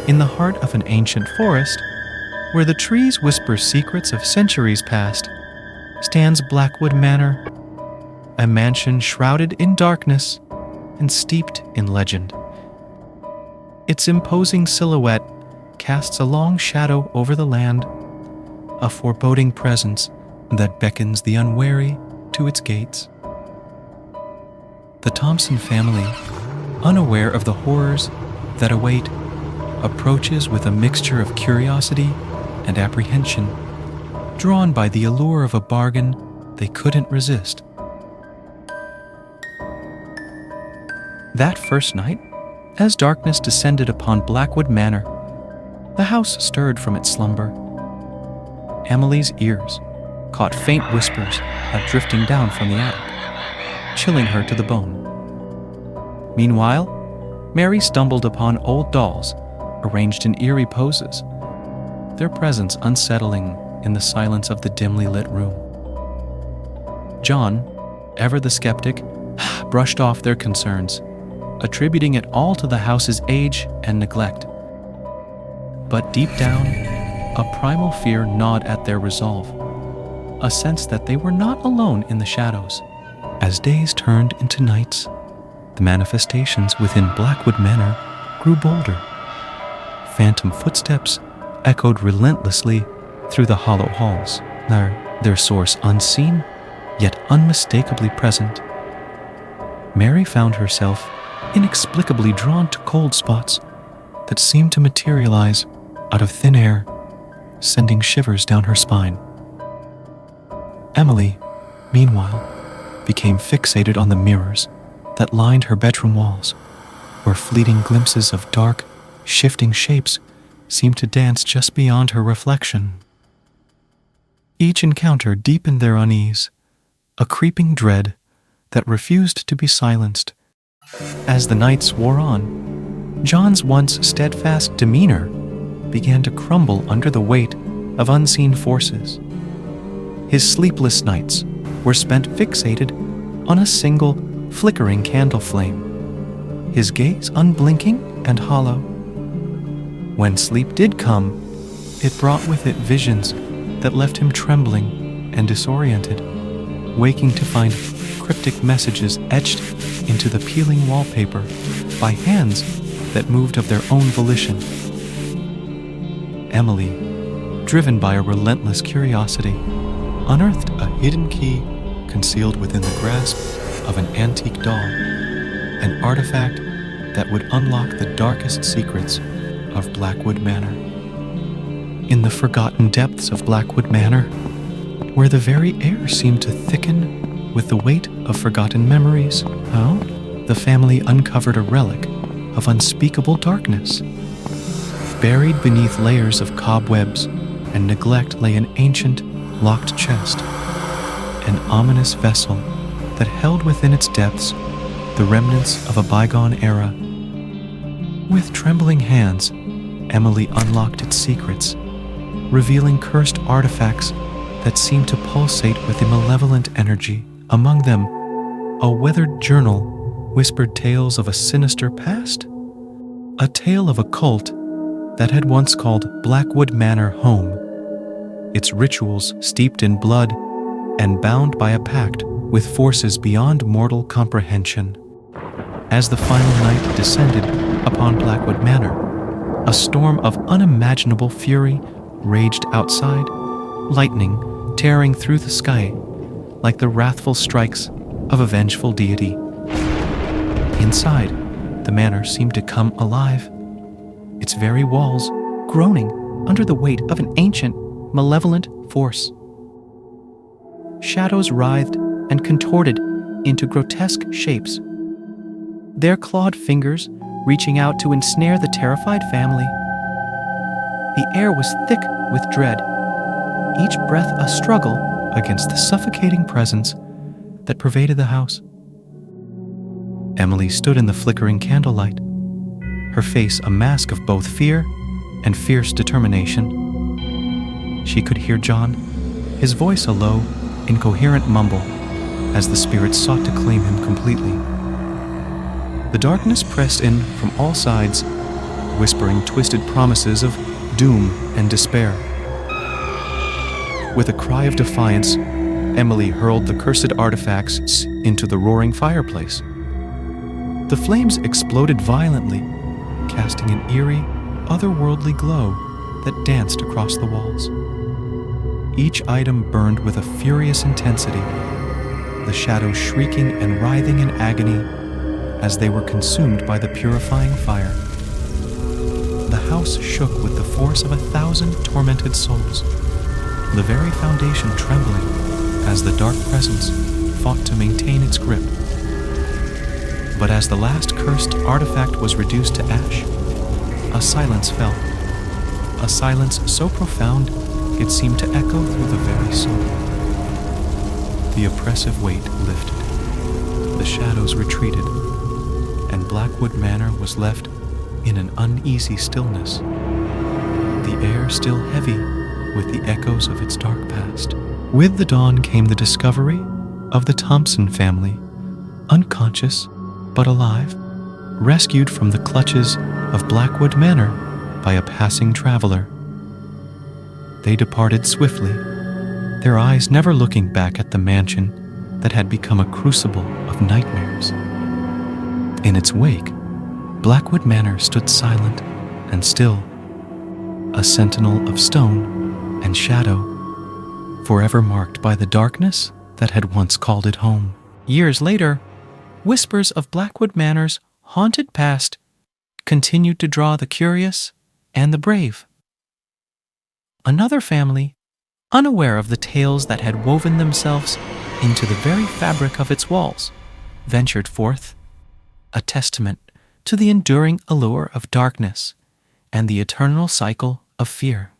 In the heart of an ancient forest, where the trees whisper secrets of centuries past, stands Blackwood Manor, a mansion shrouded in darkness and steeped in legend. Its imposing silhouette casts a long shadow over the land, a foreboding presence that beckons the unwary to its gates. The Thompson family, unaware of the horrors that await, approaches with a mixture of curiosity and apprehension, drawn by the allure of a bargain they couldn't resist. That first night, as darkness descended upon Blackwood Manor, the house stirred from its slumber. Emily's ears caught faint whispers drifting down from the attic, chilling her to the bone. Meanwhile, Mary stumbled upon old dolls arranged in eerie poses, their presence unsettling in the silence of the dimly lit room. John, ever the skeptic, brushed off their concerns, attributing it all to the house's age and neglect. But deep down, a primal fear gnawed at their resolve, a sense that they were not alone in the shadows. As days turned into nights, the manifestations within Blackwood Manor grew bolder. Phantom footsteps echoed relentlessly through the hollow halls, their source unseen, yet unmistakably present. Mary found herself inexplicably drawn to cold spots that seemed to materialize out of thin air, sending shivers down her spine. Emily, meanwhile, became fixated on the mirrors that lined her bedroom walls, where fleeting glimpses of dark, shifting shapes seemed to dance just beyond her reflection. Each encounter deepened their unease, a creeping dread that refused to be silenced. As the nights wore on, John's once steadfast demeanor began to crumble under the weight of unseen forces. His sleepless nights were spent fixated on a single, flickering candle flame, his gaze unblinking and hollow. When sleep did come, it brought with it visions that left him trembling and disoriented, waking to find cryptic messages etched into the peeling wallpaper by hands that moved of their own volition. Emily, driven by a relentless curiosity, unearthed a hidden key concealed within the grasp of an antique doll, an artifact that would unlock the darkest secrets of Blackwood Manor. In the forgotten depths of Blackwood Manor, where the very air seemed to thicken with the weight of forgotten memories, the family uncovered a relic of unspeakable darkness. Buried beneath layers of cobwebs and neglect lay an ancient, locked chest, an ominous vessel that held within its depths the remnants of a bygone era. With trembling hands, Emily unlocked its secrets, revealing cursed artifacts that seemed to pulsate with a malevolent energy. Among them, a weathered journal whispered tales of a sinister past, a tale of a cult that had once called Blackwood Manor home, its rituals steeped in blood and bound by a pact with forces beyond mortal comprehension. As the final night descended upon Blackwood Manor, a storm of unimaginable fury raged outside, lightning tearing through the sky like the wrathful strikes of a vengeful deity. Inside, the manor seemed to come alive, its very walls groaning under the weight of an ancient, malevolent force. Shadows writhed and contorted into grotesque shapes, their clawed fingers reaching out to ensnare the terrified family. The air was thick with dread, each breath a struggle against the suffocating presence that pervaded the house. Emily stood in the flickering candlelight, her face a mask of both fear and fierce determination. She could hear John, his voice a low, incoherent mumble, as the spirits sought to claim him completely. The darkness pressed in from all sides, whispering twisted promises of doom and despair. With a cry of defiance, Emily hurled the cursed artifacts into the roaring fireplace. The flames exploded violently, casting an eerie, otherworldly glow that danced across the walls. Each item burned with a furious intensity, the shadows shrieking and writhing in agony as they were consumed by the purifying fire. The house shook with the force of 1,000 tormented souls, the very foundation trembling as the dark presence fought to maintain its grip. But as the last cursed artifact was reduced to ash, a silence fell, a silence so profound it seemed to echo through the very soul. The oppressive weight lifted, the shadows retreated, and Blackwood Manor was left in an uneasy stillness, the air still heavy with the echoes of its dark past. With the dawn came the discovery of the Thompson family, unconscious but alive, rescued from the clutches of Blackwood Manor by a passing traveler. They departed swiftly, their eyes never looking back at the mansion that had become a crucible of nightmares. In its wake, Blackwood Manor stood silent and still, a sentinel of stone and shadow, forever marked by the darkness that had once called it home. Years later, whispers of Blackwood Manor's haunted past continued to draw the curious and the brave. Another family, unaware of the tales that had woven themselves into the very fabric of its walls, ventured forth, a testament to the enduring allure of darkness and the eternal cycle of fear.